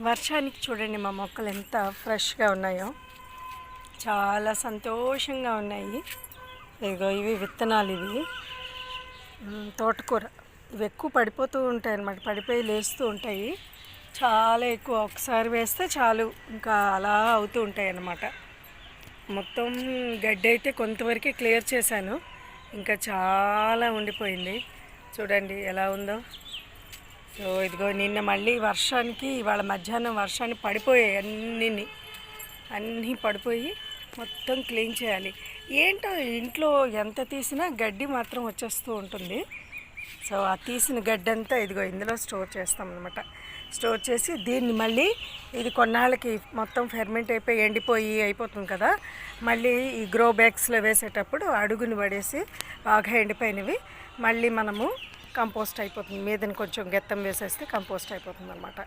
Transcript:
వర్షానికి చూడండి మా మొక్కలు ఎంత ఫ్రెష్గా ఉన్నాయో, చాలా సంతోషంగా ఉన్నాయి. ఇదిగో ఇవి విత్తనాలు, ఇవి తోటకూర. ఇవి ఎక్కువ పడిపోతూ ఉంటాయి అన్నమాట, పడిపోయి లేస్తూ ఉంటాయి. చాలా ఎక్కువ, ఒకసారి వేస్తే చాలు ఇంకా అలా అవుతూ ఉంటాయి అన్నమాట. మొత్తం గడ్డి అయితే కొంతవరకే క్లియర్ చేశాను, ఇంకా చాలా ఉండిపోయింది. చూడండి ఎలా ఉందో. సో ఇదిగో నిన్న మళ్ళీ వర్షానికి, ఇవాళ మధ్యాహ్నం వర్షానికి పడిపోయాయి అన్నీ పడిపోయి మొత్తం క్లీన్ చేయాలి. ఏంటో ఇంట్లో ఎంత తీసినా గడ్డి మాత్రం వచ్చేస్తూ ఉంటుంది. సో ఆ తీసిన గడ్డి అంతా ఇదిగో ఇందులో స్టోర్ చేస్తాం అనమాట. స్టోర్ చేసి దీన్ని మళ్ళీ ఇది కొన్నాళ్ళకి మొత్తం ఫెర్మెంట్ అయిపోయి ఎండిపోయి అయిపోతుంది కదా, మళ్ళీ ఈ గ్రో బ్యాగ్స్లో వేసేటప్పుడు అడుగుని పడేసి బాగా ఎండిపోయినవి మళ్ళీ మనము కంపోస్ట్ అయిపోతుంది. మీదని కొంచెం గెత్తం వేసేస్తే కంపోస్ట్ అయిపోతుంది అన్నమాట.